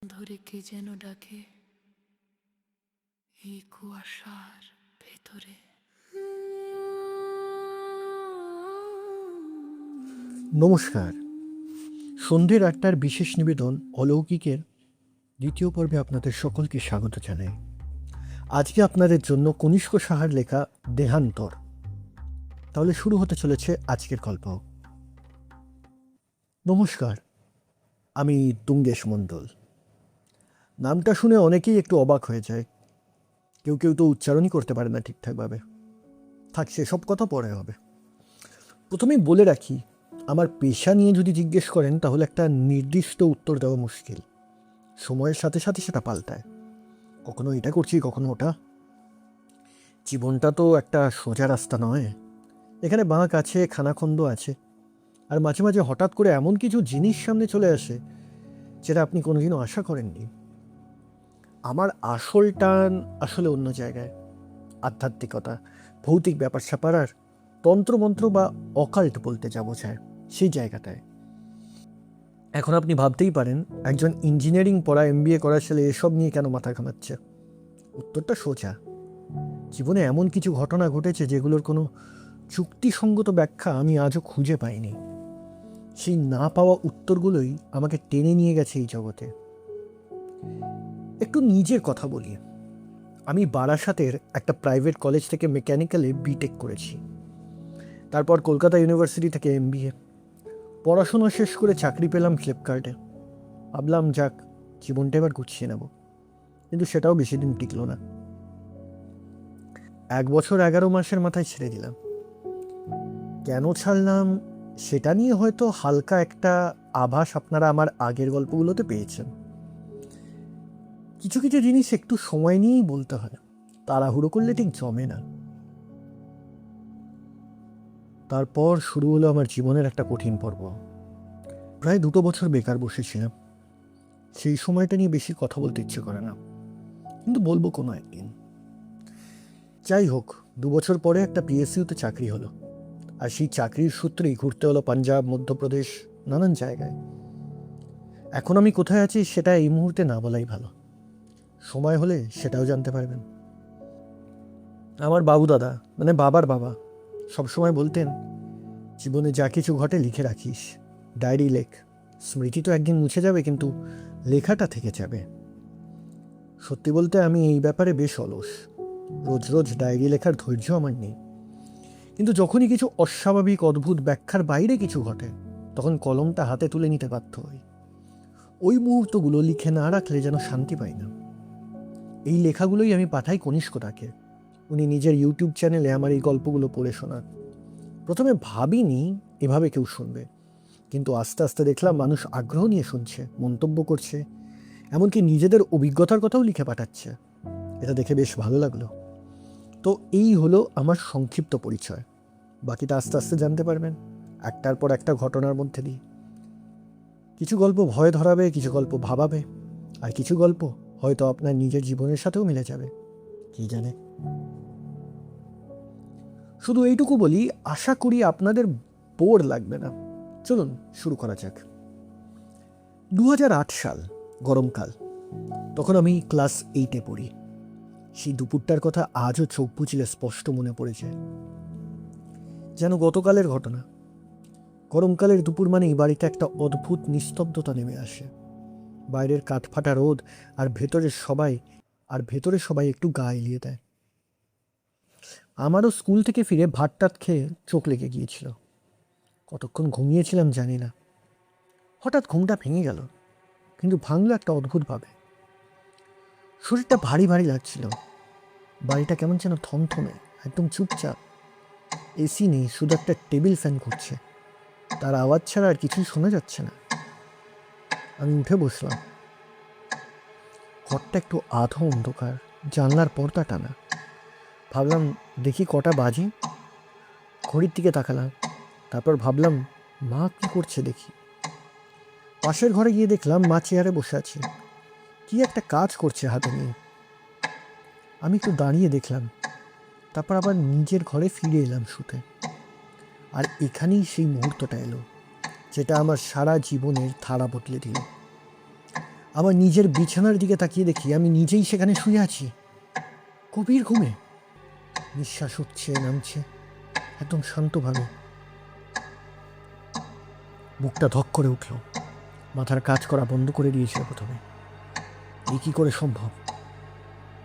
ধরে কে যেন ডাকে এই কুয়াশার ভেতরে। নমস্কার। সন্ধ্যের ৮টার বিশেষ নিবেদন অলৌকিকের দ্বিতীয় পর্বে আপনাদের সকলকে স্বাগত জানাই। আজকে আপনাদের জন্য কনিষ্ক সাহার লেখা দেহান্তর। তাহলে শুরু হতে চলেছে আজকের গল্প। নমস্কার, আমি তুঙ্গেশ মণ্ডল। নামটা শুনে অনেকেই একটু অবাক হয়ে যায়, কেউ কেউ তো উচ্চারণই করতে পারে না ঠিকঠাকভাবে। থাক, সেসব কথা পরে হবে। প্রথমেই বলে রাখি, আমার পেশা নিয়ে যদি জিজ্ঞেস করেন তাহলে একটা নির্দিষ্ট উত্তর দেওয়া মুশকিল। সময়ের সাথে সাথে সেটা পাল্টায়, কখনো এটা করছি কখনো ওটা। জীবনটা তো একটা সোজা রাস্তা নয়, এখানে বাঁক আছে, খানাখন্দ আছে, আর মাঝে মাঝে হঠাৎ করে এমন কিছু জিনিস সামনে চলে আসে যেটা আপনি কোনোদিনও আশা করেননি। আমার আসল টান আসলে অন্য জায়গায়, আধ্যাত্মিকতা, ভৌতিক ব্যাপার স্যাপার আর তন্ত্রমন্ত্র বা অকাল্ট বলতে যা বোঝায় সেই জায়গাটায়। এখন আপনি ভাবতেই পারেন, একজন ইঞ্জিনিয়ারিং পড়া MBA করা ছেলে এসব নিয়ে কেন মাথা ঘামাচ্ছে? উত্তরটা সোজা। জীবনে এমন কিছু ঘটনা ঘটেছে যেগুলোর কোনো যুক্তিসঙ্গত ব্যাখ্যা আমি আজও খুঁজে পাইনি। সেই না পাওয়া উত্তরগুলোই আমাকে টেনে নিয়ে গেছে এই জগতে। একটু নিজের কথা বলি। আমি বারাসাতের একটা প্রাইভেট কলেজ থেকে মেকানিক্যালে BTech করেছি, তারপর কলকাতা ইউনিভার্সিটি থেকে MBA। পড়াশোনা শেষ করে চাকরি পেলাম ফ্লিপকার্টে। ভাবলাম যাক, জীবনটা এবার গুছিয়ে নেব, কিন্তু সেটাও বেশি দিন টিকলো না। 1 বছর 11 মাসের মাথায় ছেড়ে দিলাম। কেন ছাড়লাম সেটা নিয়ে হয়তো হালকা একটা আভাস আপনারা আমার আগের গল্পগুলোতে পেয়েছেন। কিছু কিছু জিনিস একটু সময় নিয়েই বলতে হয়, তাড়াহুড়ো করলে ঠিক জমে না। তারপর শুরু হলো আমার জীবনের একটা কঠিন পর্ব। প্রায় 2 বছর বেকার বসেছিলাম। সেই সময়টা নিয়ে বেশি কথা বলতে ইচ্ছে করে না, কিন্তু বলবো কোনো একদিন। যাই হোক, 2 বছর পরে একটা PSUতে চাকরি হলো, আর সেই চাকরির সূত্রেই ঘুরতে হলো পাঞ্জাব, মধ্যপ্রদেশ, নানান জায়গায়। এখন আমি কোথায় আছি সেটা এই মুহূর্তে না বলাই ভালো, সময় হলে সেটাও জানতে পারবেন। আমার বাবু দাদা, মানে বাবার বাবা, সবসময় বলতেন, জীবনে যা কিছু ঘটে লিখে রাখিস, ডায়েরি লেখ। স্মৃতি তো একদিন মুছে যাবে, কিন্তু লেখাটা থেকে যাবে। সত্যি বলতে আমি এই ব্যাপারে বেশ অলস। রোজ রোজ ডায়েরি লেখার ধৈর্য আমার নেই। কিন্তু যখনই কিছু অস্বাভাবিক, অদ্ভুত ব্যাখ্যার বাইরে কিছু ঘটে, তখন কলমটা হাতে তুলে নিতে বাধ্য হই। ওই মুহূর্তগুলো লিখে না রাখলে যেন শান্তি পাই না। এই লেখাগুলোই আমি পাঠাই কনিষ্কটাকে। উনি নিজের ইউটিউব চ্যানেলে আমার এই গল্পগুলো পড়ে শোনান। প্রথমে ভাবিনি এভাবে কেউ শুনবে, কিন্তু আস্তে আস্তে দেখলাম মানুষ আগ্রহ নিয়ে শুনছে, মন্তব্য করছে, এমনকি নিজেদের অভিজ্ঞতার কথাও লিখে পাঠাচ্ছে। এটা দেখে বেশ ভালো লাগলো। তো এই হলো আমার সংক্ষিপ্ত পরিচয়। বাকিটা আস্তে আস্তে জানতে পারবেন, একটার পর একটা ঘটনার মধ্যে দিয়ে। কিছু গল্প ভয় ধরাবে, কিছু গল্প ভাবাবে, আর কিছু গল্প হয়তো আপনার নিজের জীবনের সাথেও মিলে যাবে, কি জানে। শুধু এইটুকু বলি, আশা করি আপনাদের বোর লাগবে না। চলুন শুরু করা যাক। 2008 সাল, গরমকাল। তখন আমি ক্লাস 8-এ পড়ি। সেই দুপুরটার কথা আজও চোখ বুজলে স্পষ্ট মনে পড়ে যায়, যেন গতকালের ঘটনা। গরমকালের দুপুর মানেই বাড়িতে একটা অদ্ভুত নিস্তব্ধতা নেমে আসে। বাইরের কাঠফাটা রোদ, আর ভেতরে সবাই একটু গা এলিয়ে দেয়। আমারও স্কুল থেকে ফিরে ভাত টাত খেয়ে চোখ লেগে গিয়েছিল। কতক্ষণ ঘুমিয়েছিলাম জানি না। হঠাৎ ঘুমটা ভেঙে গেল, কিন্তু ভাঙলো একটা অদ্ভুতভাবে। শরীরটা ভারী ভারী লাগছিল। বাড়িটা কেমন যেন থমথমে, একদম চুপচাপ। AC নেই, শুধু একটা টেবিল ফ্যান ঘুরছে, তার আওয়াজ ছাড়া আর কিছুই শোনা যাচ্ছে না। আমি উঠে বসলাম। ঘরটা একটু আধো অন্ধকার, জানলার পর্দা টানা। ভাবলাম দেখি কটা বাজে। ঘড়ির দিকে তাকালাম, তারপর ভাবলাম মা কি করছে দেখি। পাশের ঘরে গিয়ে দেখলাম মা চেয়ারে বসে আছে, কি একটা কাজ করছে হাতে নিয়ে। আমি একটু দাঁড়িয়ে দেখলাম, তারপর আবার নিজের ঘরে ফিরে এলাম শুতে। আর এখানেই সেই মুহূর্তটা এলো যেটা আমার সারা জীবনের ধারা বদলে দিল। আমার নিজের বিছানার দিকে তাকিয়ে দেখি আমি নিজেই সেখানে শুয়ে আছি, গভীর ঘুমে। নিঃশ্বাস উঠছে নামছে একদম শান্তভাবে। বুকটা ধক করে উঠল, মাথার কাজ করা বন্ধ করে দিয়েছিল প্রথমে। এই কি করে সম্ভব?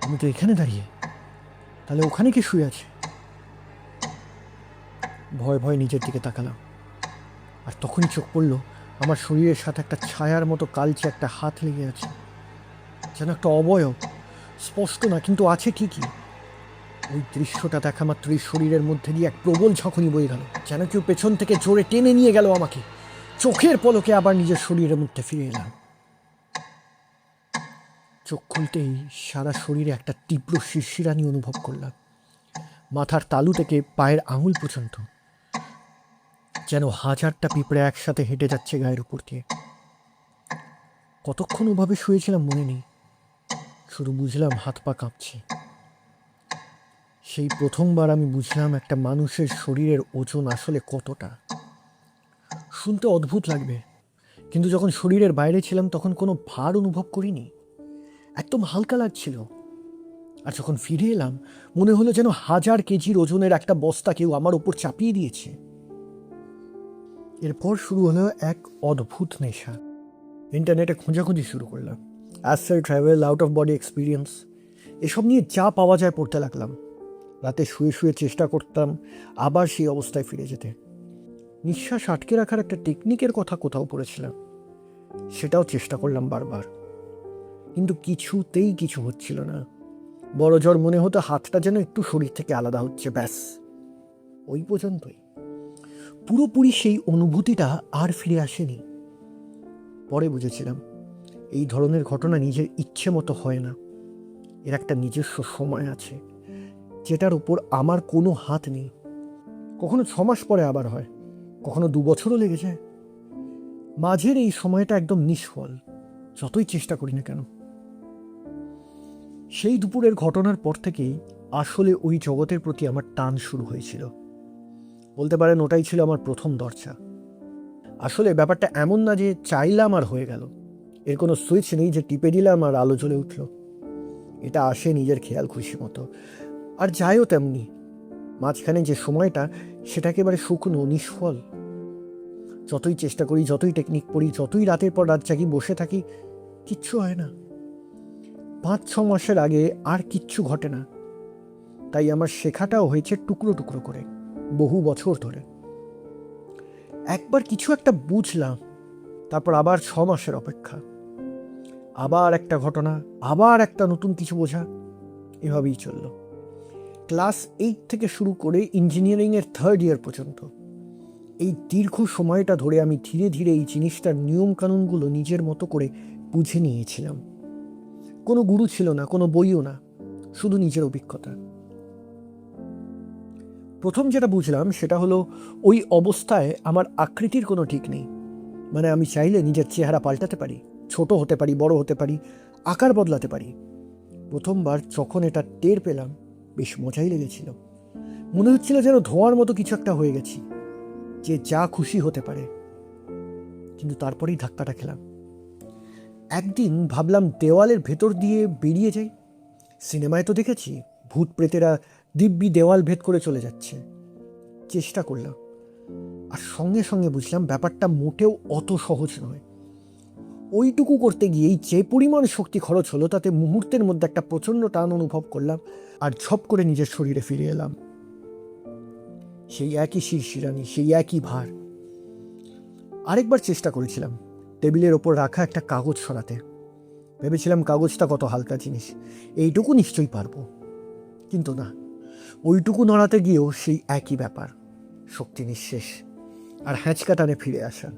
আমি তো এখানে দাঁড়িয়ে, তাহলে ওখানে কি শুয়ে আছে? ভয় ভয় নিজের দিকে তাকালাম, আর তখনই চোখ পড়ল আমার শরীরের সাথে একটা ছায়ার মতো কালচে একটা হাত লেগে আছে, যেন একটা অবয়ব, স্পষ্ট না কিন্তু আছে ঠিকই। ওই দৃশ্যটা দেখা মাত্রই শরীরের মধ্যে দিয়ে এক প্রবল ঝাঁকুনি বয়ে গেল, যেন কেউ পেছন থেকে জোরে টেনে নিয়ে গেল আমাকে। চোখের পলকে আবার নিজের শরীরের মধ্যে ফিরে এলাম। চোখ খুলতেই সারা শরীরে একটা তীব্র শিরশিরানি অনুভব করলাম, মাথার তালু থেকে পায়ের আঙুল পর্যন্ত, যেন হাজারটা পিঁপড়ে একসাথে হেঁটে যাচ্ছে গায়ের উপর দিয়ে। কতক্ষণ ওভাবে শুয়েছিলাম মনে নেই, শুধু বুঝলাম হাত পা কাঁপছে। সেই প্রথমবার আমি বুঝলাম একটা মানুষের শরীরের ওজন আসলে কতটা। শুনতে অদ্ভুত লাগবে, কিন্তু যখন শরীরের বাইরে ছিলাম তখন কোনো ভার অনুভব করিনি, একদম হালকা লাগছিল। আর যখন ফিরে এলাম মনে হলো যেন 1000 কেজির ওজনের একটা বস্তা কেউ আমার ওপর চাপিয়ে দিয়েছে। এরপর শুরু হলো এক অদ্ভুত নেশা। ইন্টারনেটে খোঁজাখুঁজি শুরু করলাম, Astral travel, out of body experience, এসব নিয়ে যা পাওয়া যায় পড়তে লাগলাম। রাতে শুয়ে শুয়ে চেষ্টা করতাম আবার সেই অবস্থায় ফিরে যেতে। নিঃশ্বাস আটকে রাখার একটা টেকনিকের কথা কোথাও পড়েছিলাম, সেটাও চেষ্টা করলাম বারবার, কিন্তু কিছুতেই কিছু হচ্ছিল না। বড় জ্বর মনে হতো, হাতটা যেন একটু শরীর থেকে আলাদা হচ্ছে, ব্যাস ওই পর্যন্তই। পুরোপুরি সেই অনুভূতিটা আর ফিরে আসেনি। পরে বুঝেছিলাম এই ধরনের ঘটনা নিজের ইচ্ছে মতো হয় না, এর একটা নিজস্ব সময় আছে যেটার উপর আমার কোনো হাত নেই। কখনো 6 মাস পরে আবার হয়, কখনো 2 বছরও লেগে যায়। মাঝের এই সময়টা একদম নিষ্ফল, যতই চেষ্টা করি না কেন। সেই দুপুরের ঘটনার পর থেকেই আসলে ওই জগতের প্রতি আমার টান শুরু হয়েছিল। বলতে পারেন ওটাই ছিল আমার প্রথম দরজা। আসলে ব্যাপারটা এমন না যে চাইলাম আর হয়ে গেল, এর কোনো সুইচ নেই যে টিপে দিলাম আর আলো জ্বলে উঠল। এটা আসে নিজের খেয়াল খুশি মতো, আর যায়ও তেমনি। মাঝখানে যে সময়টা সেটা একেবারে শুকনো, নিষ্ফল। যতই চেষ্টা করি, যতই টেকনিক পড়ি, যতই রাতের পর রাত জাগি, বসে থাকি, কিচ্ছু হয় না। 5-6 মাসের আগে আর কিচ্ছু ঘটে না, তাই আমার শেখাটাও হয়েছে টুকরো টুকরো করে, বহু বছর ধরে। একবার কিছু একটা বুঝলাম, তারপর আবার 6 মাসের অপেক্ষা, আবার একটা ঘটনা, আবার একটা নতুন কিছু বোঝা, এভাবেই চলল। ক্লাস 8 থেকে শুরু করে ইঞ্জিনিয়ারিংয়ের 3rd ইয়ার পর্যন্ত এই দীর্ঘ সময়টা ধরে আমি ধীরে ধীরে এই জিনিসটার নিয়মকানুনগুলো নিজের মতো করে বুঝে নিয়েছিলাম। কোনো গুরু ছিল না, কোনো বইও না, শুধু নিজের অভিজ্ঞতা। প্রথম যেটা বুঝলাম সেটা হলো ওই অবস্থায় আমার আকৃতির কোনো ঠিক নেই। মানে আমি চাইলে নিজের চেহারা পাল্টাতে পারি, ছোট হতে পারি, বড় হতে পারি, আকার বদলাতে পারি। প্রথমবার যখন এটা টের পেলাম বেশ মজাই লেগেছিল। মনে হচ্ছিল যেন ধোঁয়ার মতো কিছু একটা হয়ে গেছি, যে যা খুশি হতে পারে। কিন্তু তারপরেই ধাক্কাটা খেলাম। একদিন ভাবলাম দেওয়ালের ভেতর দিয়ে বেরিয়ে যাই। সিনেমায় তো দেখেছি ভূত প্রেতেরা দিব্যি দেওয়াল ভেদ করে চলে যাচ্ছে। চেষ্টা করলাম, আর সঙ্গে সঙ্গে বুঝলাম ব্যাপারটা মোটেও অত সহজ নয়। ওইটুকু করতে গিয়েই যে পরিমাণ শক্তি খরচ হলো তাতে মুহূর্তের মধ্যে একটা প্রচণ্ড টান অনুভব করলাম, আর ঝপ করে নিজের শরীরে ফিরে এলাম। সেই একই শিরশিরানি, সেই একই ভার। আরেকবার চেষ্টা করেছিলাম টেবিলের ওপর রাখা একটা কাগজ সরাতে। ভেবেছিলাম কাগজটা কত হালকা জিনিস, এইটুকু নিশ্চয়ই পারবো। কিন্তু না, ওইটুকু নড়াতে গিয়েও সেই একই ব্যাপার, শক্তি নিঃশেষ আর হ্যাঁচকা টানে ফিরে আসা।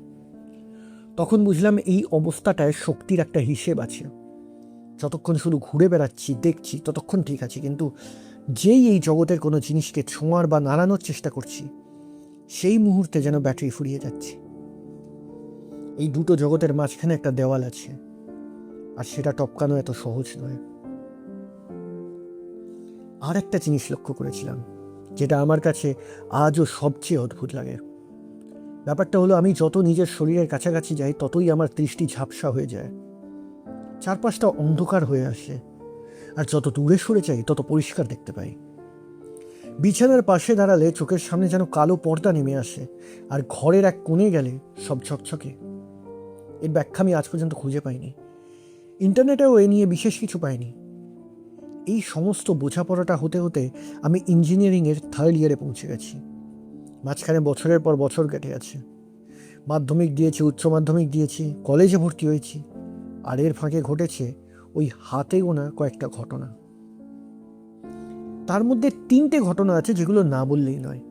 তখন বুঝলাম এই অবস্থাটায় শক্তির একটা হিসেব আছে। যতক্ষণ শুধু ঘুরে বেড়াচ্ছি, দেখছি, ততক্ষণ ঠিক আছে, কিন্তু যেই এই জগতের কোনো জিনিসকে ছোঁয়ার বা নাড়ানোর চেষ্টা করছি, সেই মুহূর্তে যেন ব্যাটারি ফুরিয়ে যাচ্ছে। এই দুটো জগতের মাঝখানে একটা দেওয়াল আছে, আর সেটা টপকানো এত সহজ নয়। আর একটা জিনিস লক্ষ্য করেছিলাম, যেটা আমার কাছে আজও সবচেয়ে অদ্ভুত লাগে। ব্যাপারটা হলো আমি যত নিজের শরীরের কাছাকাছি যাই ততই আমার দৃষ্টি ঝাপসা হয়ে যায়। চারপাশটা অন্ধকার হয়ে আসে, আর যত দূরে সরে যাই তত পরিষ্কার দেখতে পাই। বিছানার পাশে দাঁড়ালে চোখের সামনে যেন কালো পর্দা নেমে আসে, আর ঘরের এক কোণে গেলে সব ঝকঝকে। এর ব্যাখ্যা আমি আজ পর্যন্ত খুঁজে পাইনি, ইন্টারনেটেও এ নিয়ে বিশেষ কিছু পাইনি। এই সমস্ত বোঝাপড়াটা হতে হতে আমি ইঞ্জিনিয়ারিংয়ের 3rd ইয়ারে পৌঁছে গেছি। মাঝখানে বছরের পর বছর কেটে আছে। মাধ্যমিক দিয়েছি, উচ্চ মাধ্যমিক দিয়েছি, কলেজে ভর্তি হয়েছি, আর এর ফাঁকে ঘটেছে ওই হাতে গোনা কয়েকটা ঘটনা। তার মধ্যে 3টে ঘটনা আছে যেগুলো না বললেই নয়।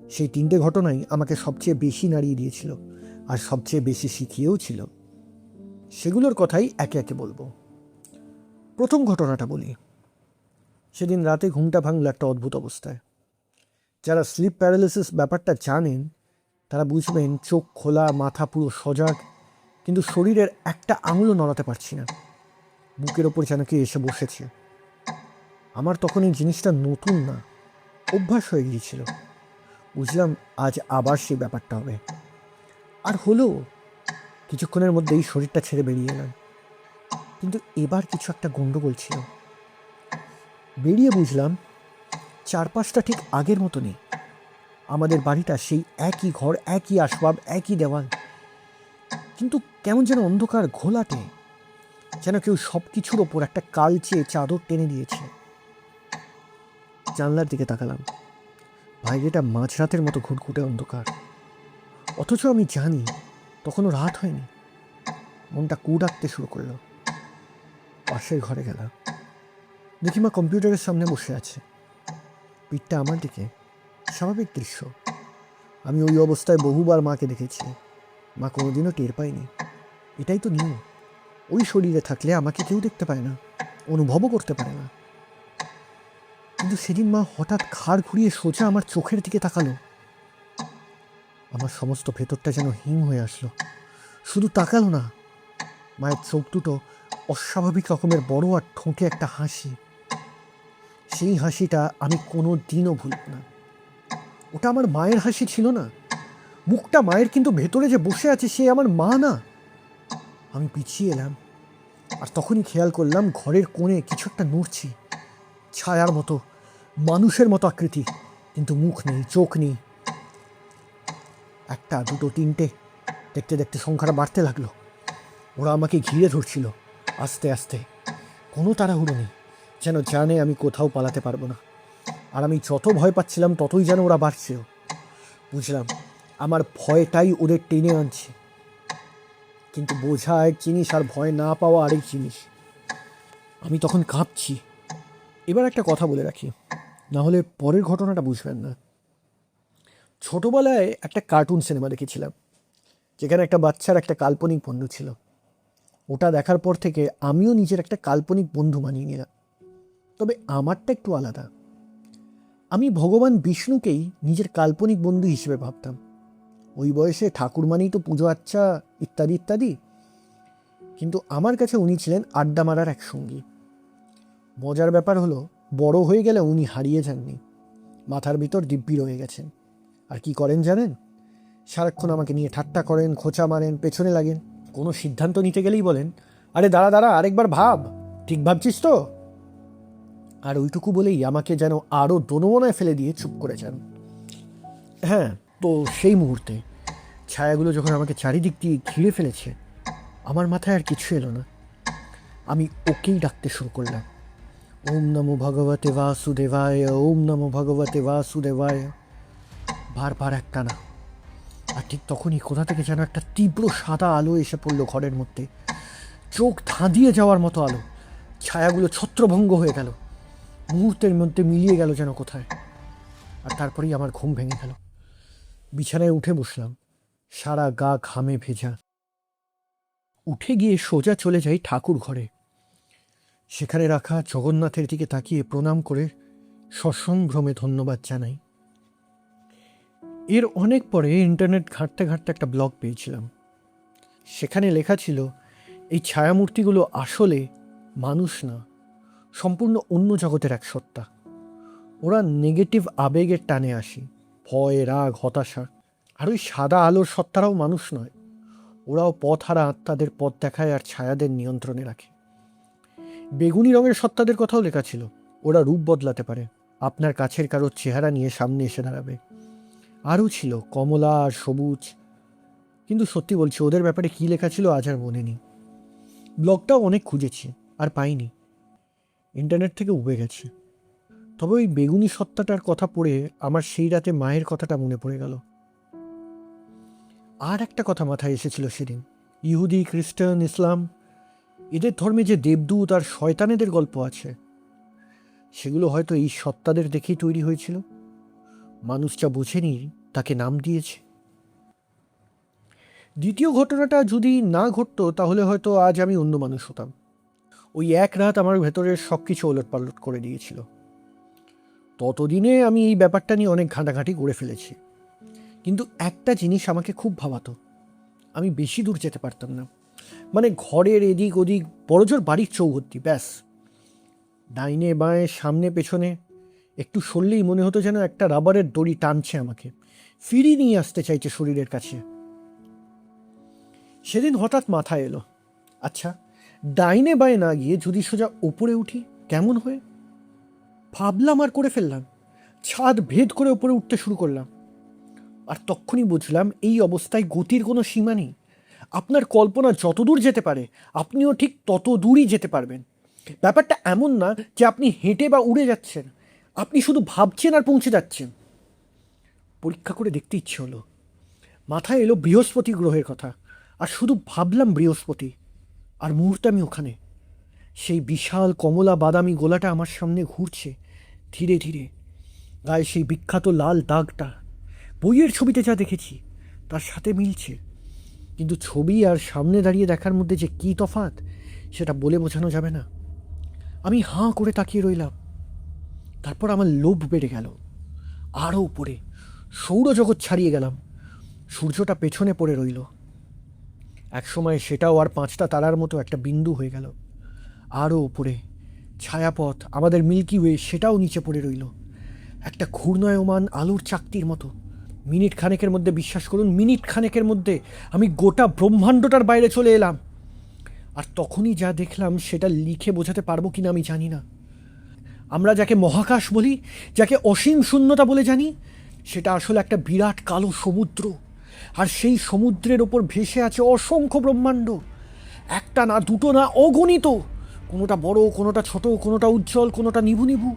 সেই 3টে ঘটনাই আমাকে সবচেয়ে বেশি নাড়িয়ে দিয়েছিল, আর সবচেয়ে বেশি শিখিয়েও ছিল। সেগুলোর কথাই একে একে বলবো। প্রথম ঘটনাটা বলি। সেদিন রাতে ঘুমটা ভাঙল একটা অদ্ভুত অবস্থায়। যারা স্লিপ প্যারালিসিস ব্যাপারটা জানেন তারা বুঝবেন, চোখ খোলা, মাথা পুরো সজাগ, কিন্তু শরীরের একটা আঙুলও নড়াতে পারছি না। বুকের ওপর যেন কি এসে বসেছে। আমার তখন এই জিনিসটা নতুন না, অভ্যাস হয়ে গিয়েছিল। বুঝলাম আজ আবার সেই ব্যাপারটা হবে। আর হলো, কিছুক্ষণের মধ্যেই শরীরটা ছেড়ে বেরিয়ে এলাম। কিন্তু এবার কিছু একটা গণ্ডগোল ছিল। বেরিয়ে বুঝলাম চারপাশটা ঠিক আগের মতো নেই। আমাদের বাড়িটা সেই একই ঘর, একই আসবাব, একই দেওয়াল, কিন্তু কেমন যেন অন্ধকার ঘোলাটে, যেন কেউ সব কিছুর ওপর একটা কালচে চাদর টেনে দিয়েছে। জানলার দিকে তাকালাম। বাইরেটা মাঝরাতের মতো ঘুটঘুটে অন্ধকার, অথচ আমি জানি তখনও রাত হয়নি। মনটা কু ডাকতে শুরু করলো। পাশের ঘরে গেলাম। দেখি মা কম্পিউটারের সামনে বসে আছে, পিঠটা আমার দিকে। স্বাভাবিক দৃশ্য। আমি ওই অবস্থায় বহুবার মাকে দেখেছি, মা কোনোদিনও টের পায়নি। এটাই তো নিয়ম। ওই শরীরে থাকলে আমাকে কেউ দেখতে পায় না, অনুভবও করতে পারে না। কিন্তু সেদিন মা হঠাৎ ঘাড় ঘুরিয়ে সোজা আমার চোখের দিকে তাকালো। আমার সমস্ত ভেতরটা যেন হিম হয়ে আসলো। শুধু তাকালো না, মায়ের চোখ দুটো অস্বাভাবিক রকমের বড়, আর ঠোঁটে একটা হাসি। সেই হাসিটা আমি কোনো দিনও ভুলব না। ওটা আমার মায়ের হাসি ছিল না। মুখটা মায়ের, কিন্তু ভেতরে যে বসে আছে সে আমার মা না। আমি পিছিয়ে এলাম, আর তখনই খেয়াল করলাম ঘরের কোণে কিছু একটা নড়ছে, ছায়ার মতো, মানুষের মতো আকৃতি, কিন্তু মুখ নেই, চোখ নেই। একটা, দুটো, তিনটে, দেখতে দেখতে সংখ্যাটা বাড়তে লাগলো। ওরা আমাকে ঘিরে ধরছিল আস্তে আস্তে। কোনো তাড়াহুড়ো নেই, যেন জানে আমি কোথাও পালাতে পারবো না। আর আমি যত ভয় পাচ্ছিলাম ততই যেন ওরা বাড়ছেও। বুঝলাম আমার ভয়টাই ওদের টেনে আনছে। কিন্তু বোঝা এক জিনিস, আর ভয় না পাওয়া আরেক জিনিস। আমি তখন কাঁপছি। এবার একটা কথা বলে রাখি, না হলে পরের ঘটনাটা বুঝবেন না। ছোটবেলায় একটা কার্টুন সিনেমা দেখেছিলাম, যেখানে একটা বাচ্চার একটা কাল্পনিক বন্ধু ছিল। ওটা দেখার পর থেকে আমিও নিজের একটা কাল্পনিক বন্ধু বানিয়ে নিলাম। তবে আমারটা একটু আলাদা। আমি ভগবান বিষ্ণুকেই নিজের কাল্পনিক বন্ধু হিসেবে ভাবতাম। ওই বয়সে ঠাকুর মানেই তো পুজো আচ্চা ইত্যাদি ইত্যাদি, কিন্তু আমার কাছে উনি ছিলেন আড্ডা মারার এক সঙ্গী। মজার ব্যাপার হলো, বড় হয়ে গেলে উনি হারিয়ে যাননি, মাথার ভিতর দিব্যি রয়ে গেছেন। আর কি করেন জানেন? সারাক্ষণ আমাকে নিয়ে ঠাট্টা করেন, খোঁচা মারেন, পেছনে লাগেন। কোনো সিদ্ধান্ত নিতে গেলেই বলেন, আরে দাঁড়া দাঁড়া, আরেকবার ভাব, ঠিক ভাবছিস তো? আর ওইটুকু বলেই আমাকে যেন আরও দোনমনায় ফেলে দিয়ে চুপ করে যান। হ্যাঁ, তো সেই মুহূর্তে ছায়াগুলো যখন আমাকে চারিদিক দিয়ে ঘিরে ফেলেছে, আমার মাথায় আর কিছু এলো না। আমি ওকেই ডাকতে শুরু করলাম, ওম নমো ভগবতে বাসুদেবায়, ওম নমো ভগবতে বাসুদেবায়, বারবার একটা না। আর ঠিক তখনই কোথা থেকে যেন একটা তীব্র সাদা আলো এসে পড়লো ঘরের মধ্যে, চোখ ধাঁধিয়ে যাওয়ার মতো আলো। ছায়াগুলো ছত্রভঙ্গ হয়ে গেল, মুহূর্তের মধ্যে মিলিয়ে গেল যেন কোথায়। আর তারপরেই আমার ঘুম ভেঙে গেল। বিছানায় উঠে বসলাম, সারা গা ঘামে ভেজা। উঠে গিয়ে সোজা চলে যাই ঠাকুর ঘরে। সেখানে রাখা জগন্নাথের দিকে তাকিয়ে প্রণাম করে সসম্ভ্রমে ধন্যবাদ জানাই। এর অনেক পরে ইন্টারনেট ঘাঁটতে ঘাঁটতে একটা ব্লগ পেয়েছিলাম। সেখানে লেখা ছিল, এই ছায়ামূর্তিগুলো আসলে মানুষ না, সম্পূর্ণ অন্য জগতের এক সত্তা। ওরা নেগেটিভ আবেগের টানে আসে, ভয়, রাগ, হতাশা। আর ওই সাদা আলোর সত্তারাও মানুষ নয়, ওরাও পথহারা আত্মাদের পথ দেখায় আর ছায়াদের নিয়ন্ত্রণে রাখে। বেগুনি রঙের সত্তাদের কথাও লেখা ছিল, ওরা রূপ বদলাতে পারে, আপনার কাছের কারোর চেহারা নিয়ে সামনে এসে দাঁড়াবে। আরও ছিল কমলা আর সবুজ, কিন্তু সত্যি বলছি ওদের ব্যাপারে কী লেখা ছিল আজ আর মনে নেই। ব্লগটাও অনেক খুঁজেছি, আর পাইনি, ইন্টারনেট থেকে উবে গেছে। তবে ওই বেগুনি সত্তাটার কথা পড়ে আমার সেই রাতে মায়ের কথাটা মনে পড়ে গেল। আর একটা কথা মাথায় এসেছিল সেদিন, ইহুদি, খ্রিস্টান, ইসলাম, এদের ধর্মে যে দেবদূত আর শয়তানেদের গল্প আছে, সেগুলো হয়তো এই সত্তাদের দেখেই তৈরি হয়েছিল। মানুষ যা বোঝেনি তাকে নাম দিয়েছে। দ্বিতীয় ঘটনাটা যদি না ঘটতো তাহলে হয়তো আজ আমি অন্য মানুষ হতাম। ওই এক রাত আমার ভেতরের সব কিছু ওলটপালট করে দিয়েছিল। ততদিনে আমি এই ব্যাপারটা নিয়ে অনেক ঘাঁটাঘাঁটি করে ফেলেছি, কিন্তু একটা জিনিস আমাকে খুব ভাবাতো, আমি বেশি দূর যেতে পারতাম না। মানে ঘরের এদিক ওদিক, বড়জোর বাড়ির চৌহদ্দি, ব্যাস। ডাইনে বাঁয়ে, সামনে পেছনে একটু সরলেই মনে হতো যেন একটা রাবারের দড়ি টানছে আমাকে, ফিরিয়ে নিয়ে আসতে চাইছে শরীরের কাছে। সেদিন হঠাৎ মাথায় এলো, আচ্ছা ডাইনে বাঁয়ে না গিয়ে যদি সোজা ওপরে উঠি কেমন হয়ে? ভাবলাম আর করে ফেললাম, ছাদ ভেদ করে ওপরে উঠতে শুরু করলাম। আর তখনই বুঝলাম এই অবস্থায় গতির কোনো সীমা নেই। আপনার কল্পনা যত দূর যেতে পারে আপনিও ঠিক তত দূরই যেতে পারবেন। ব্যাপারটা এমন না যে আপনি হেঁটে বা উড়ে যাচ্ছেন, আপনি শুধু ভাবছেন আর পৌঁছে যাচ্ছেন। পরীক্ষা করে দেখতে ইচ্ছে হলো, মাথায় এলো বৃহস্পতি গ্রহের কথা, আর শুধু ভাবলাম বৃহস্পতি, আর মুহূর্তে আমি ওখানে। সেই বিশাল কমলা বাদামি গোলাটা আমার সামনে ঘুরছে ধীরে ধীরে, গায়ে সেই বিখ্যাত লাল দাগটা বইয়ের ছবিতে যা দেখেছি তার সাথে মিলছে, কিন্তু ছবি আর সামনে দাঁড়িয়ে দেখার মধ্যে যে কী তফাৎ সেটা বলে বোঝানো যাবে না। আমি হাঁ করে তাকিয়ে রইলাম। তারপর আমার লোভ বেড়ে গেল, আরও উপরে সৌরজগৎ ছাড়িয়ে গেলাম। সূর্যটা পেছনে পড়ে রইল, একসময় সেটাও আর 5টা তারার মতো একটা বিন্দু হয়ে গেল। আরও উপরে ছায়াপথ, আমাদের মিল্কি ওয়ে, সেটাও নিচে পড়ে রইল, একটা ঘূর্ণায়মান আলোর চাকতির মতো। মিনিট খানেকের মধ্যে, বিশ্বাস করুন মিনিট খানেকের মধ্যে আমি গোটা ব্রহ্মাণ্ডটার বাইরে চলে এলাম। আর তখনই যা দেখলাম সেটা লিখে বোঝাতে পারবো কিনা আমি জানি না। আমরা যাকে মহাকাশ বলি, যাকে অসীম শূন্যতা বলে জানি, সেটা আসলে একটা বিরাট কালো সমুদ্র। আর সেই সমুদ্রের ওপর ভেসে আছে অসংখ্য ব্রহ্মাণ্ড, একটা না, দুটো না, অগণিত। কোনোটা বড়, কোনোটা ছোট, কোনোটা উজ্জ্বল, কোনোটা নিভু নিভু।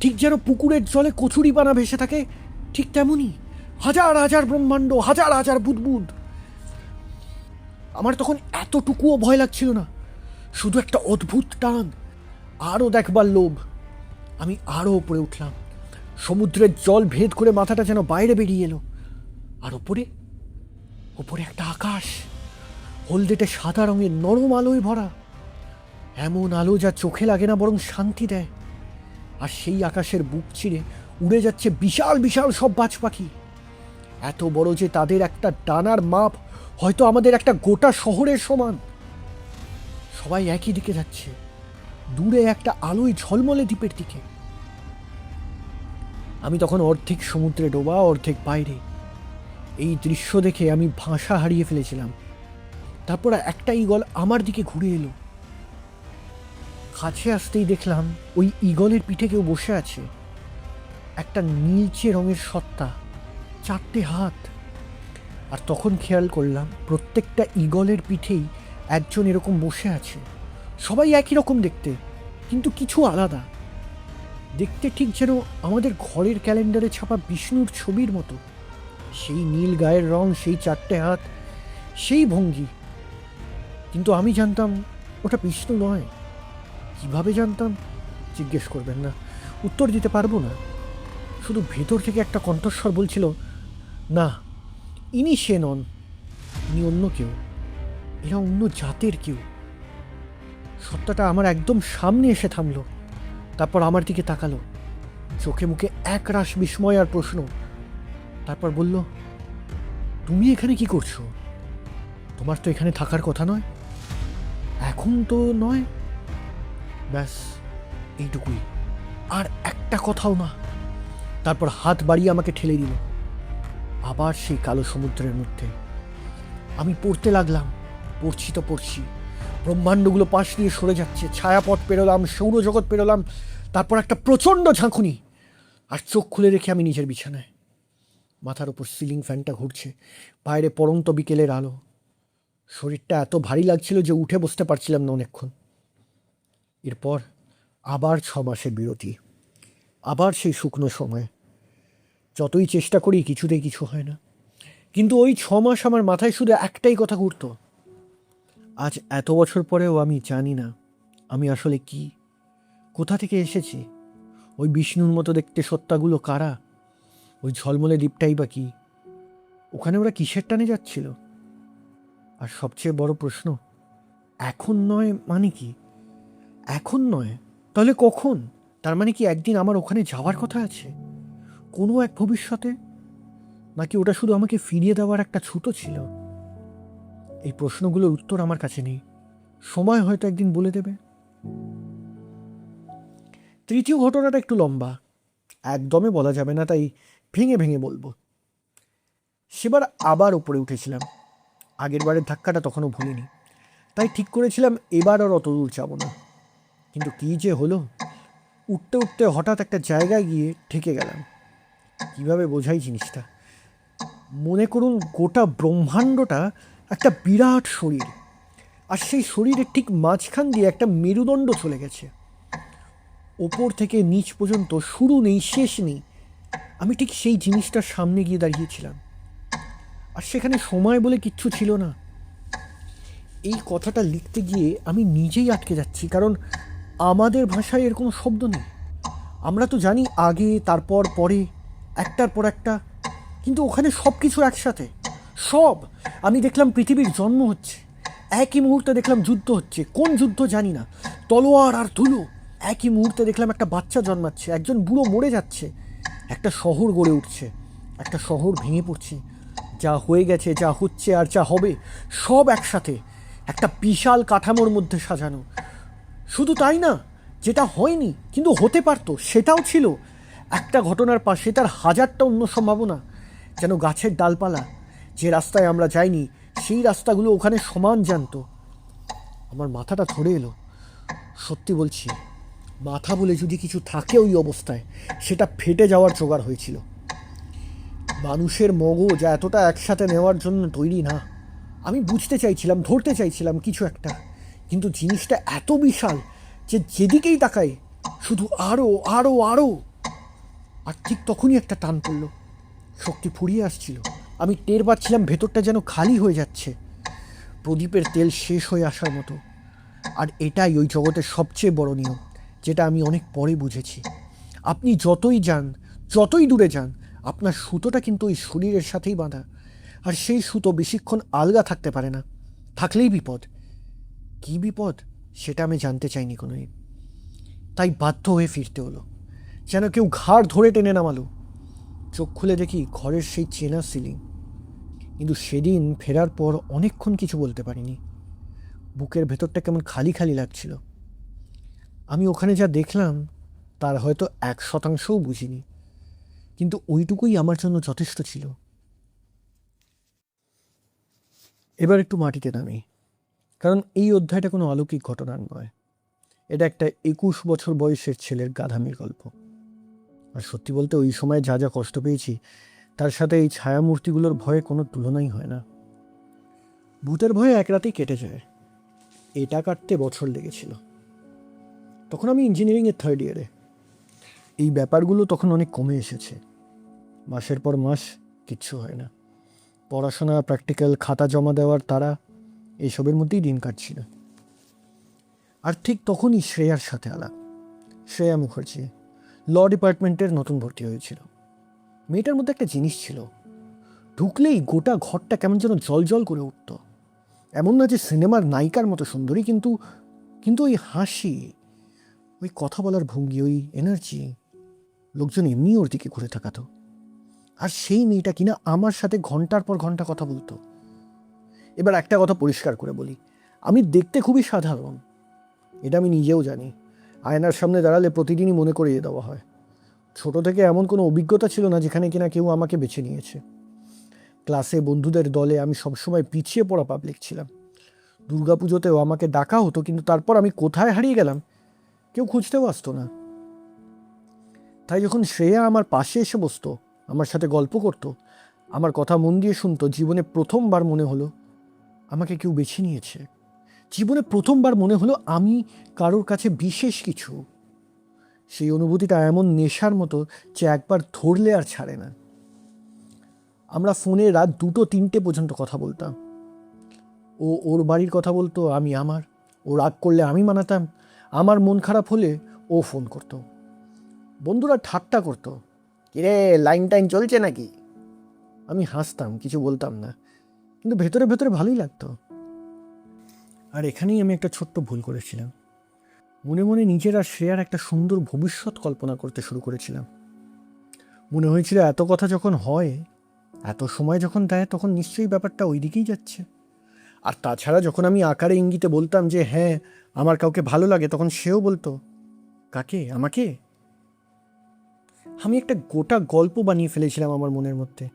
ঠিক যেন পুকুরের জলে কচুরিপানা ভেসে থাকে, ঠিক তেমনই হাজার হাজার ব্রহ্মাণ্ড, হাজার হাজার বুদবুদ। আমার তখন এতটুকুও ভয় লাগছিল না, শুধু একটা অদ্ভুত টান, আরও দেখবার লোভ। আমি আরও ওপরে উঠলাম, সমুদ্রের জল ভেদ করে মাথাটা যেন বাইরে বেরিয়ে এলো। আর ওপরে ওপরে একটা আকাশ, হলদেটে সাদা রঙের নরম আলোয় ভরা, এমন আলো যা চোখে লাগে না বরং শান্তি দেয়। আর সেই আকাশের বুক চিরে উড়ে যাচ্ছে বিশাল বিশাল সব বাজ পাখি, এত বড় যে তাদের একটা ডানার মাপ হয়তো আমাদের একটা গোটা শহরের সমান। সবাই একই দিকে যাচ্ছে, দূরে একটা আলোয় ঝলমলে দ্বীপের দিকে। আমি তখন অর্ধেক সমুদ্রে ডোবা, অর্ধেক বাইরে। এই দৃশ্য দেখে আমি ভাষা হারিয়ে ফেলেছিলাম। তারপর একটা ঈগল আমার দিকে ঘুরে এলো। কাছে আসতেই দেখলাম ওই ঈগলের পিঠে কেউ বসে আছে, একটা নীলচে রঙের সত্তা, 4টে হাত। আর তখন খেয়াল করলাম প্রত্যেকটা ঈগলের পিঠেই একজন এরকম বসে আছে। সবাই একই রকম দেখতে, কিন্তু কিছু আলাদা। দেখতে ঠিক যেন আমাদের ঘরের ক্যালেন্ডারে ছাপা বিষ্ণুর ছবির মতো। সেই নীল গায়ের রং, সেই 4টে হাত, সেই ভঙ্গি। কিন্তু আমি জানতাম ওটা বিষ্ণু নয়। কিভাবে জানতাম জিজ্ঞেস করবেন না, উত্তর দিতে পারবো না। শুধু ভেতর থেকে একটা কণ্ঠস্বর বলছিল, না, ইনি সে নন, ইনি অন্য কেউ, এরা অন্য জাতের কেউ। সত্তাটা আমার একদম সামনে এসে থামলো, তারপর আমার দিকে তাকালো, চোখে মুখে একরাশ বিস্ময় আর প্রশ্ন। তারপর বলল, তুমি এখানে কি করছো? তোমার তো এখানে থাকার কথা নয়, এখন তো নয়। ব্যাস এইটুকুই, আর একটা কথাও না। তারপর হাত বাড়িয়ে আমাকে ঠেলে দিল আবার সেই কালো সমুদ্রের মধ্যে। আমি পড়তে লাগলাম, পড়ছি তো পড়ছি, ব্রহ্মাণ্ডগুলো পাশ দিয়ে সরে যাচ্ছে, ছায়াপথ পেরোলাম, সৌরজগৎ পেরোলাম, তারপর একটা প্রচণ্ড ঝাঁকুনি, আর চোখ খুলে রেখে আমি নিজের বিছানায়। মাথার ওপর সিলিং ফ্যানটা ঘুরছে, বাইরে পড়ন্ত বিকেলের আলো। শরীরটা এত ভারী লাগছিল যে উঠে বসতে পারছিলাম না অনেকক্ষণ। এরপর আবার 6 মাসের বিরতি, আবার সেই শুকনো সময়। যতই চেষ্টা করি কিছুতেই কিছু হয় না, কিন্তু ওই 6 মাস আমার মাথায় শুধু একটাই কথা ঘুরতো, আজ এত বছর পরেও আমি জানি না আমি আসলে কি, কোথা থেকে এসেছি, ওই বিষ্ণুর মতো দেখতে সত্তাগুলো কারা, ওই ঝলমলে দ্বীপটাই বা কি, ওখানে ওরা কিসের টানে যাচ্ছিল। আর সবচেয়ে বড় প্রশ্ন, এখন নয় মানে কি? এখন নয় তাহলে কখন? তার মানে কি একদিন আমার ওখানে যাওয়ার কথা আছে, কোনো এক ভবিষ্যতে? নাকি ওটা শুধু আমাকে ফিরিয়ে দেওয়ার একটা ছুতো ছিল? এই প্রশ্নগুলোর উত্তর আমার কাছে নেই, সময় হয়তো একদিন বলে দেবে। তৃতীয় ঘটনাটা একটু লম্বা, একদমই বলা যাবে না, তাই ভেঙে ভেঙে বলবো। সেবার আবার উপরে উঠেছিলাম, আগের বারের ধাক্কাটা তখনও ভুলিনি, তাই ঠিক করেছিলাম এবার আর অত দূর যাব না। কিন্তু কী যে হলো, উঠতে উঠতে হঠাৎ একটা জায়গায় গিয়ে ঠেকে গেলাম। কিভাবে বোঝাই জিনিসটা? মনে করুন গোটা ব্রহ্মাণ্ডটা একটা বিরাট শরীর, আর সেই শরীরের ঠিক মাঝখান দিয়ে একটা মেরুদণ্ড চলে গেছে। ওপর থেকে নিচ পর্যন্ত শুরু নেই, শেষ নেই। আমি ঠিক সেই জিনিসটার সামনে গিয়ে দাঁড়িয়েছিলাম, আর সেখানে সময় বলে কিচ্ছু ছিল না। এই কথাটা লিখতে গিয়ে আমি নিজেই আটকে যাচ্ছি, কারণ আমাদের ভাষায় এর কোনো শব্দ নেই। আমরা তো জানি আগে, তারপর, পরে, একটার পর একটা, কিন্তু ওখানে সব কিছু একসাথে, সব। আমি দেখলাম পৃথিবীর জন্ম হচ্ছে, একই মুহূর্তে দেখলাম যুদ্ধ হচ্ছে, কোন যুদ্ধ জানি না, তলোয়ার আর ধুলো। একই মুহূর্তে দেখলাম একটা বাচ্চা জন্মাচ্ছে, একজন বুড়ো মরে যাচ্ছে, একটা শহর গড়ে উঠছে, একটা শহর ভেঙে পড়ছে। যা হয়ে গেছে, যা হচ্ছে আর যা হবে, সব একসাথে একটা বিশাল কাঠামোর মধ্যে সাজানো। শুধু তাই না, যেটা হয়নি কিন্তু হতে পারতো সেটাও ছিল। একটা ঘটনার পাশে তার হাজারটা অন্য সম্ভাবনা। যেন গাছের ডালপালা, যে রাস্তায় আমরা যাইনি সেই রাস্তাগুলো ওখানে সমান জানতো। আমার মাথাটা ধরে এলো। সত্যি বলছি, মাথা বলে যদি কিছু থাকে ওই অবস্থায়, সেটা ফেটে যাওয়ার জোগাড় হয়েছিল। মানুষের মগজ এতটা একসাথে নেওয়ার জন্য তৈরি না। আমি বুঝতে চাইছিলাম, ধরতে চাইছিলাম কিছু একটা, কিন্তু জিনিসটা এত বিশাল যে যেদিকেই তাকাই শুধু আরও আরও আরও। আর ঠিক তখনই একটা টান পড়ল, শক্তি ফুরিয়ে আসছিল। আমি টের পাচ্ছিলাম ভেতরটা যেন খালি হয়ে যাচ্ছে, প্রদীপের তেল শেষ হয়ে আসার মতো। আর এটাই ওই জগতের সবচেয়ে বড় নিয়ম, যেটা আমি অনেক পরে বুঝেছি। আপনি যতই যান, যতই দূরে যান, আপনার সুতোটা কিন্তু ওই শরীরের সাথেই বাঁধা, আর সেই সুতো বেশিক্ষণ আলগা থাকতে পারে না, থাকলেই বিপদ। কী বিপদ সেটা আমি জানতে চাইনি কোনোদিন, তাই বাধ্য হয়ে ফিরতে হলো, যেন কেউ ঘাড় ধরে টেনে নামালো। চোখ খুলে দেখি ঘরের সেই চেনা সিলিং, কিন্তু সেদিন ফেরার পর অনেকক্ষণ কিছু বলতে পারিনি। বুকের ভেতরটা কেমন খালি খালি লাগছিল। আমি ওখানে যা দেখলাম তার হয়তো 1%ও বুঝিনি, কিন্তু ওইটুকুই আমার জন্য যথেষ্ট ছিল। এবার একটু মাটিতে নামি, কারণ এই অধ্যায়টা কোনো অলৌকিক ঘটনার নয়। এটা একটা 21 বছর বয়সের ছেলের গাধামির গল্প। আর সত্যি বলতে ওই সময় যা যা কষ্ট পেয়েছি তার সাথে এই ছায়ামূর্তিগুলোর ভয়ে কোনো তুলনাই হয় না। ভূতের ভয়ে এক রাতেই কেটে যায়, এটা কাটতে বছর লেগেছিল। তখন আমি ইঞ্জিনিয়ারিংয়ের 3rd ইয়ারে। এই ব্যাপারগুলো তখন অনেক কমে এসেছে। মাসের পর মাস কিচ্ছু হয় না, পড়াশোনা, প্র্যাকটিক্যাল, খাতা জমা দেওয়ার তারা, এইসবের মধ্যেই দিন কাটছিল। আর ঠিক তখনই শ্রেয়ার সাথে আলাপ। শ্রেয়া মুখার্জি ল ডিপার্টমেন্টের নতুন ভর্তি হয়েছিল। মেয়েটার মধ্যে একটা জিনিস ছিল, ঢুকলেই গোটা ঘরটা কেমন যেন জল জল করে উঠত। এমন না যে সিনেমার নায়িকার মতো সুন্দরী, কিন্তু কিন্তু ওই হাসি, ওই কথা বলার ভঙ্গি, ওই এনার্জি, লোকজন এমনি ওর দিকে ঘুরে থাকাতো। আর সেই মেয়েটা কিনা আমার সাথে ঘন্টার পর ঘন্টা কথা বলতো। এবার একটা কথা পরিষ্কার করে বলি, আমি দেখতে খুবই সাধারণ, এটা আমি নিজেও জানি। আয়নার সামনে দাঁড়ালে প্রতিদিনই মনে করিয়ে দেওয়া হয়। ছোট থেকে এমন কোনো অভিজ্ঞতা ছিল না যেখানে কিনা কেউ আমাকে বেছে নিয়েছে। ক্লাসে, বন্ধুদের দলে আমি সবসময় পিছিয়ে পড়া পাবলিক ছিলাম। দুর্গাপুজোতেও আমাকে ডাকা হতো, কিন্তু তারপর আমি কোথায় হারিয়ে গেলাম কেউ খুঁজতেও আসতো না। তাই যখন শ্রেয়া আমার পাশে এসে বসতো, আমার সাথে গল্প করতো, আমার কথা মন দিয়ে শুনতো, জীবনে প্রথমবার মনে হলো আমাকে কেউ বেছে নিয়েছে। জীবনে প্রথমবার মনে হলো আমি কারোর কাছে বিশেষ কিছু। সেই অনুভূতিটা এমন নেশার মতো যে একবার ধরলে আর ছাড়ে না। আমরা ফোনে রাত 2-3টে পর্যন্ত কথা বলতাম। ও ওর বাড়ির কথা বলতো, আমি আমার। ও রাগ করলে আমি মানাতাম, আমার মন খারাপ হলে ও ফোন করতো। বন্ধুরা ঠাট্টা করতো, কিরে লাইন টাইন চলছে নাকি? আমি হাসতাম, কিছু বলতাম না, কিন্তু ভেতরে ভেতরে ভালোই লাগতো। আর এখানেই আমি একটা ছোট্ট ভুল করেছিলাম। মনে মনে নিজের আর শ্রেয়ার একটা সুন্দর ভবিষ্যৎ কল্পনা করতে শুরু করেছিলাম। মনে হয়েছিল এত কথা যখন হয়, এত সময় যখন দেয়, তখন নিশ্চয়ই ব্যাপারটা ওই দিকেই যাচ্ছে। আর তাছাড়া যখন আমি আকারে ইঙ্গিতে বলতাম যে হ্যাঁ আমার কাউকে ভালো লাগে, তখন সেও বলতো, কাকে? আমাকে? আমি একটা গোটা গল্প বানিয়ে ফেলেছিলাম আমার মনের মধ্যে।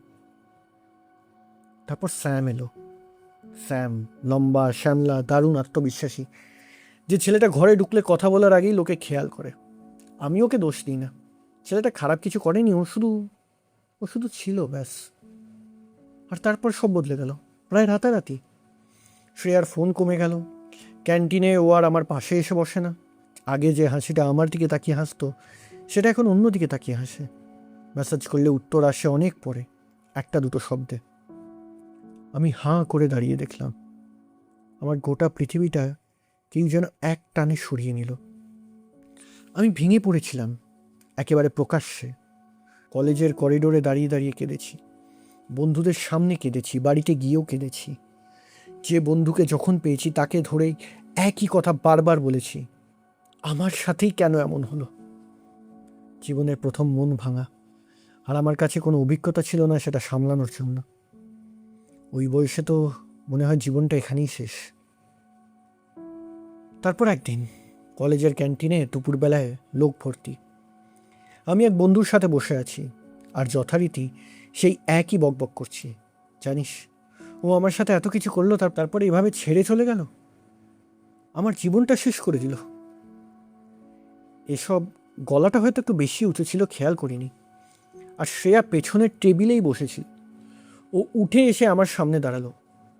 তারপর স্যাম এলো। স্যাম লম্বা, শ্যামলা, দারুণ আত্মবিশ্বাসী, যে ছেলেটা ঘরে ঢুকলে কথা বলার আগেই লোকে খেয়াল করে। আমি ওকে দোষ দিই না, ছেলেটা খারাপ কিছু করেনি, ও শুধু ছিল ব্যাস। আর তারপর সব বদলে গেল প্রায় রাতারাতি। শ্রেয়ার ফোন কমে গেল, ক্যান্টিনে ও আর আমার পাশে এসে বসে না। আগে যে হাসিটা আমার দিকে তাকিয়ে হাসতো, সেটা এখন অন্য দিকে তাকিয়ে হাসে। মেসেজ করলে উত্তর আসে অনেক পরে, 1-2 শব্দে। আমি হাঁ করে দাঁড়িয়ে দেখলাম আমার গোটা পৃথিবীটা কেউ যেন এক টানে সরিয়ে নিল। আমি ভেঙে পড়েছিলাম একেবারে প্রকাশ্যে। কলেজের করিডোরে দাঁড়িয়ে দাঁড়িয়ে কেঁদেছি, বন্ধুদের সামনে কেঁদেছি, বাড়িতে গিয়েও কেঁদেছি। যে বন্ধুকে যখন পেয়েছি তাকে ধরেই একই কথা বারবার বলেছি, আমার সাথেই কেন এমন হলো। জীবনের প্রথম মন ভাঙা, আর আমার কাছে কোনো অভিজ্ঞতা ছিল না সেটা সামলানোর জন্য। ওই বয়সে তো মনে হয় জীবনটা এখানেই শেষ। তারপর একদিন কলেজের ক্যান্টিনে দুপুরবেলায় লোক ভর্তি। আমি এক বন্ধুর সাথে বসে আছি, আর যথারীতি সেই একই বকবক করছি। জানিস, ও আমার সাথে এত কিছু করলো, তারপরে এভাবে ছেড়ে চলে গেল, আমার জীবনটা শেষ করে দিল। এসব গলাটা হয়তো একটু বেশি উঁচু ছিল, খেয়াল করিনি। আর শ্রেয়া পেছনের টেবিলেই বসেছিল। ও উঠে এসে আমার সামনে দাঁড়ালো,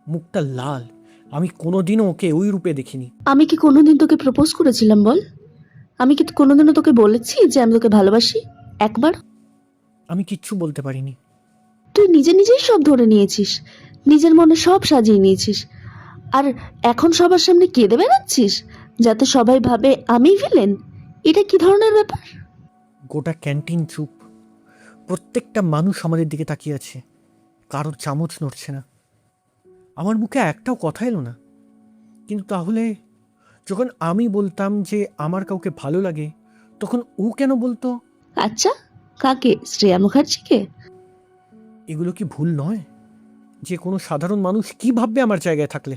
মুখটা লাল। আমি কোনোদিনও ওকে ওই রূপে দেখিনি। আমি কি কোনোদিন তোকে প্রপোজ করেছিলাম বল? আমি কি কোনোদিনও তোকে বলেছি যে আমি তোকে ভালোবাসি? একবার? আমি কিচ্ছু বলতে পারিনি। তুই নিজে নিজেই সব ধরে নিয়েছিস, নিজের মনে সব সাজিয়ে নিয়েছিস, আর এখন সবার সামনে কেঁদে বেড়াচ্ছিস যাতে সবাই ভাবে আমি ভিলেন। এটা কি ধরনের ব্যাপার? গোটা ক্যান্টিন চুপ, প্রত্যেকটা মানুষ আমাদের দিকে তাকিয়ে আছে, কারোর চামচ নড়ছে না। আমার মুখে একটাও কথা এলো না। কিন্তু তাহলে যখন আমি বলতাম যে আমার কাউকে ভালো লাগে, তখন ও কেন বলতো? আচ্ছা, কাকে? শ্রেয়া মুখার্জিকে? এগুলো কি ভুল নয়? যে কোনো সাধারণ মানুষ কি ভাববে আমার জায়গায় থাকলে?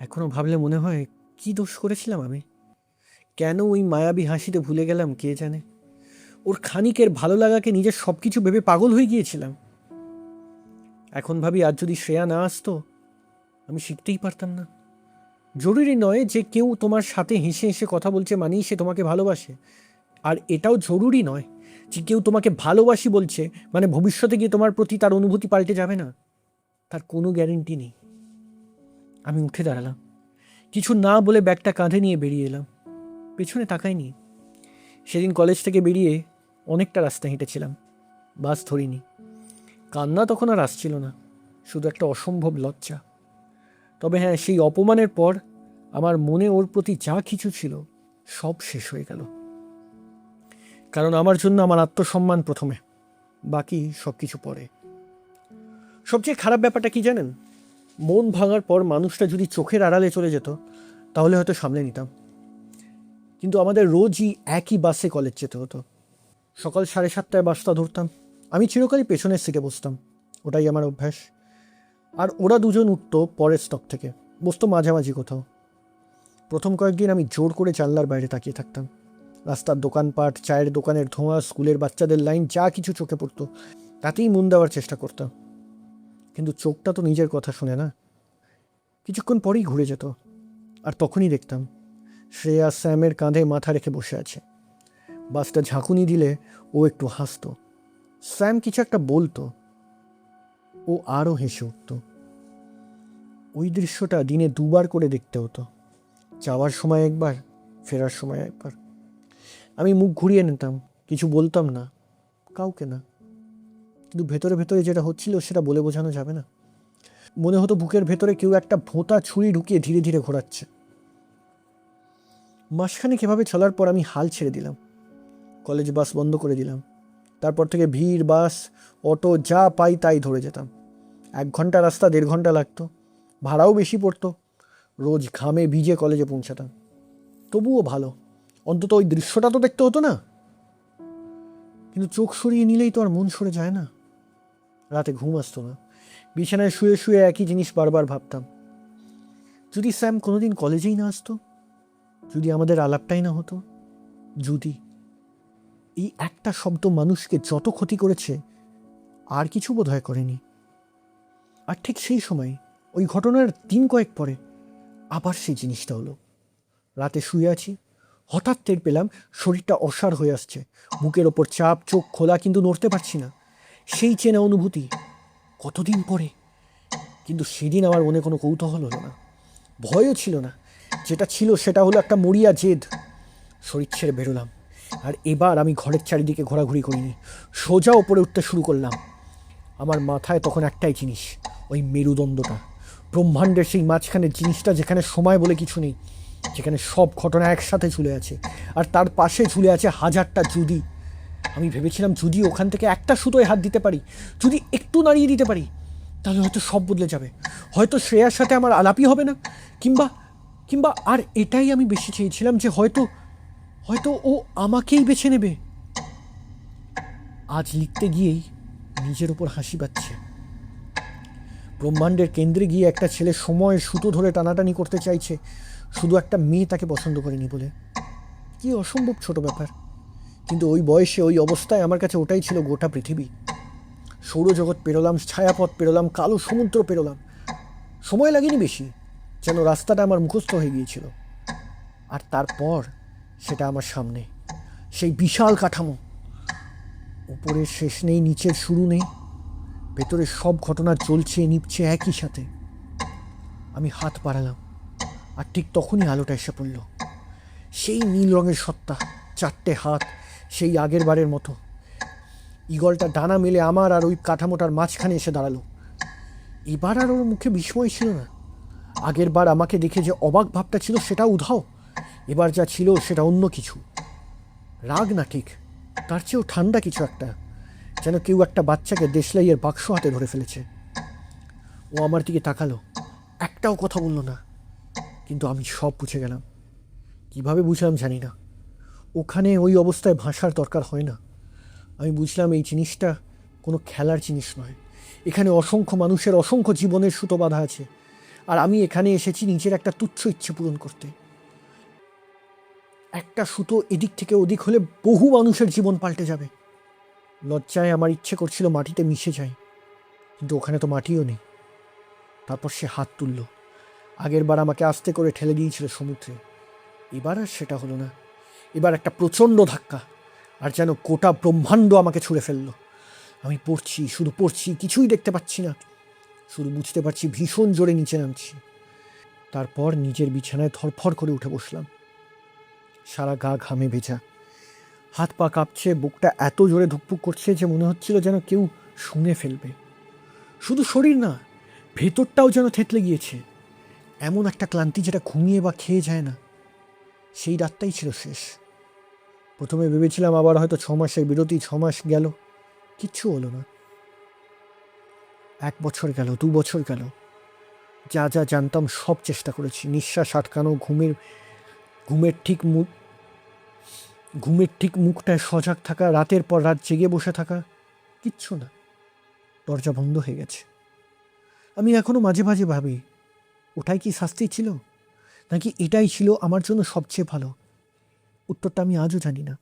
এখনো ভাবলে মনে হয় কি দোষ করেছিলাম আমি, কেন ওই মায়াবী হাসিতে ভুলে গেলাম কে জানে। ওর খানিকের ভালো লাগাকে নিজের সব কিছু ভেবে পাগল হয়ে গিয়েছিলাম। এখন ভাবি আজ যদি শ্রেয়া না আসতো, আমি শিখতেই পারতাম না। জরুরি নয় যে কেউ তোমার সাথে হেসে হেসে কথা বলছে মানেই সে তোমাকে ভালোবাসে। আর এটাও জরুরি নয় যে কেউ তোমাকে ভালোবাসি বলছে মানে ভবিষ্যতে গিয়ে তোমার প্রতি তার অনুভূতি পাল্টে যাবে না। তার কোনো গ্যারেন্টি নেই। আমি উঠে দাঁড়ালাম, কিছু না বলে ব্যাগটা কাঁধে নিয়ে বেরিয়ে এলাম, পেছনে তাকাইনি। সেদিন কলেজ থেকে বেরিয়ে অনেকটা রাস্তা হেঁটেছিলাম, বাস ধরিনি। কান্না তখন আর আসছিল না, শুধু একটা অসম্ভব লজ্জা। তবে হ্যাঁ, সেই অপমানের পর আমার মনে ওর প্রতি যা কিছু ছিল সব শেষ হয়ে গেল। কারণ আমার জন্য আমার আত্মসম্মান প্রথমে, বাকি সব কিছু পরে। সবচেয়ে খারাপ ব্যাপারটা কি জানেন? মন ভাঙার পর মানুষটা যদি চোখের আড়ালে চলে যেত তাহলে হয়তো সামলে নিতাম, কিন্তু আমাদের রোজই একই বাসে কলেজ যেতে হতো। সকাল 7:30টায় বাসটা ধরতাম। আমি চিরকালই পেছনের সিটে বসতাম, ওটাই আমার অভ্যাস। আর ওরা দুজন উঠতো পরের স্টপ থেকে, বসতো মাঝামাঝি কোথাও। প্রথম কয়েকদিন আমি জোর করে জানলার বাইরে তাকিয়ে থাকতাম। রাস্তার দোকানপাট, চায়ের দোকানের ধোঁয়া, স্কুলের বাচ্চাদের লাইন, যা কিছু চোখে পড়তো তাতেই মন দেওয়ার চেষ্টা করতাম। কিন্তু চোখটা তো নিজের কথা শুনে না, কিছুক্ষণ পরেই ঘুরে যেত, আর তখনই দেখতাম শ্রেয়া স্যামের কাঁধে মাথা রেখে বসে আছে। বাসটা ঝাঁকুনি দিলে ও একটু হাসতো, স্যাম কিছু একটা বলতো, ও আরও হেসে উঠত। ওই দৃশ্যটা দিনে 2বার করে দেখতে হতো, যাওয়ার সময় একবার, ফেরার সময় একবার। আমি মুখ ঘুরিয়ে নিতাম, কিছু বলতাম না, কাউকে না, কিন্তু ভেতরে ভেতরে যেটা হচ্ছিল সেটা বলে বোঝানো যাবে না। মনে হতো বুকের ভেতরে কেউ একটা ভোঁতা ছুরি ঢুকিয়ে ধীরে ধীরে ঘোরাচ্ছে। মাসখানেক এভাবে চলার পর আমি হাল ছেড়ে দিলাম, কলেজ বাস বন্ধ করে দিলাম। তারপর থেকে ভিড়, বাস, অটো যা পাই তাই ধরে যেতাম। 1 ঘন্টা রাস্তা 1.5 ঘন্টা লাগতো, ভাড়াও বেশি পড়তো। রোজ ঘামে ভিজে কলেজে পৌঁছাতাম, তবুও ভালো, অন্তত ওই দৃশ্যটা তো দেখতে হতো না। কিন্তু চোখ সরিয়ে নিলেই তো আর মন সরে যায় না। রাতে ঘুম আসতো না, বিছানায় শুয়ে শুয়ে একই জিনিস বারবার ভাবতাম। যদি স্যাম কোনোদিন কলেজেই না আসতো, যদি আমাদের আলাপটাই না হতো, যদি। এই একটা শব্দ মানুষকে যত ক্ষতি করেছে আর কিছু বোধহয় করেনি। আর ঠিক সেই সময়, ওই ঘটনার দিন কয়েক পরে আবার সেই জিনিসটা হলো। রাতে শুয়ে আছি, হঠাৎ টের পেলাম শরীরটা অসাড় হয়ে আসছে, বুকের ওপর চাপ, চোখ খোলা, কিন্তু নড়তে পারছি না। সেই চেনা অনুভূতি, কতদিন পরে। কিন্তু সেদিন আমার মনে কোনো কৌতূহল হলো না, ভয়ও ছিল না। যেটা ছিল সেটা হলো একটা মরিয়া জেদ। শরীর ছেড়ে বেরোলাম, আর এবার আমি ঘরের চারিদিকে ঘোরাঘুরি করিনি, সোজা ওপরে উঠতে শুরু করলাম। আমার মাথায় তখন একটাই জিনিস, ওই মেরুদণ্ডটা, ব্রহ্মাণ্ডের সেই মাঝখানের জিনিসটা, যেখানে সময় বলে কিছু নেই, যেখানে সব ঘটনা একসাথে ঝুলে আছে, আর তার পাশে ঝুলে আছে হাজারটা যদি। আমি ভেবেছিলাম যদি ওখান থেকে একটা সুতোয় হাত দিতে পারি, যদি একটু নাড়িয়ে দিতে পারি, তাহলে হয়তো সব বদলে যাবে। হয়তো শ্রেয়ার সাথে আমার আলাপই হবে না, কিংবা কিংবা আর এটাই আমি বেশি চেয়েছিলাম, যে হয়তো হয়তো ও আমাকেই বেছে নেবে। আজ লিখতে গিয়েই নিজের ওপর হাসি পাচ্ছে। ব্রহ্মাণ্ডের কেন্দ্রে গিয়ে একটা ছেলে সময় সুতো ধরে টানাটানি করতে চাইছে, শুধু একটা মেয়ে তাকে পছন্দ করেনি বলে। কি অসম্ভব ছোট ব্যাপার, কিন্তু ওই বয়সে ওই অবস্থায় আমার কাছে ওটাই ছিল গোটা পৃথিবী। সৌরজগৎ পেরোলাম, ছায়াপথ পেরোলাম, কালো সমুদ্র পেরোলাম। সময় লাগেনি বেশি, যেন রাস্তাটা আমার মুখস্থ হয়ে গিয়েছিল। আর তারপর সেটা আমার সামনে, সেই বিশাল কাঠামো, উপরের শেষ নেই, নিচের শুরু নেই, ভেতরে সব ঘটনা চলছে নিপছে একই সাথে। আমি হাত বাড়ালাম, আর ঠিক তখনই আলোটা এসে পড়ল। সেই নীল রঙের সত্তা, 4টে হাত, সেই আগের বারের মতো। ঈগলটা ডানা মেলে আমার আর ওই কাঠামোটার মাঝখানে এসে দাঁড়ালো। এবার আর ওর মুখে বিস্ময় ছিল না। আগের বার আমাকে দেখে যে অবাক ভাবটা ছিল সেটা উধাও, এবার যা ছিল সেটা অন্য কিছু। রাগ না ঠিক, তার চেয়েও ঠান্ডা কিছু একটা, যেন কেউ একটা বাচ্চাকে দেশলাইয়ের বাক্স হাতে ধরে ফেলেছে। ও আমার দিকে তাকালো, একটাও কথা বলল না, কিন্তু আমি সব বুঝে গেলাম। কিভাবে বুঝলাম জানি না, ওখানে ওই অবস্থায় ভাষার দরকার হয় না। আমি বুঝলাম এই জিনিসটা কোনো খেলার জিনিস নয়। এখানে অসংখ্য মানুষের অসংখ্য জীবনের সুতো বাঁধা আছে, আর আমি এখানে এসেছি নিজের একটা তুচ্ছ ইচ্ছে পূরণ করতে। একটা সুতো এদিক থেকে ওদিক হলে বহু মানুষের জীবন পাল্টে যাবে। লজ্জায় আমার ইচ্ছে করছিল মাটিতে মিশে যাই, কিন্তু ওখানে তো মাটিও নেই। তারপর সে হাত তুলল, আগের বার আমাকে আস্তে করে ঠেলে দিয়েছিল সমুদ্রে, এবার আর সেটা হলো না। এবার একটা প্রচণ্ড ধাক্কা, আর যেন গোটা ব্রহ্মাণ্ড আমাকে ছুঁড়ে ফেলল। আমি পড়ছি, শুধু পড়ছি, কিছুই দেখতে পাচ্ছি না, শুধু বুঝতে পারছি ভীষণ জোরে নিচে নামছি। তারপর নিজের বিছানায় ধরফর করে উঠে বসলাম, সারা গা ঘামে ভেজা, হাত পা কাঁপছে, বুকটা এত জোরে ধুকপুক করছে যে মনে হচ্ছিল যেন কেউ শুনে ফেলবে। শুধু শরীর না, ভেতরটাও যেন থেতলে গিয়েছে। এমন একটা ক্লান্তি যেটা ঘুমিয়ে বা খেয়ে যায় না। সেই রাতটাই ছিল শেষ। প্রথমে ভেবেছিলাম আবার হয়তো 6 মাসের বিরতি, 6 মাস গেল, কিচ্ছু হলো না। 1 বছর গেল, 2 বছর গেল, যা যা জানতাম সব চেষ্টা করেছি। নিঃশ্বাস আটকানো, ঘুমের ঠিক মুখটায় সজাগ থাকা, রাতের পর রাত জেগে বসে থাকা, কিচ্ছু না। দরজা বন্ধ হয়ে গেছে। আমি এখনো মাঝে মাঝে ভাবি, ওটাই কি শাস্তি ছিল, নাকি এটাই ছিল আমার জন্য সবচেয়ে ভালো? উত্তরটা আমি আজও জানি না।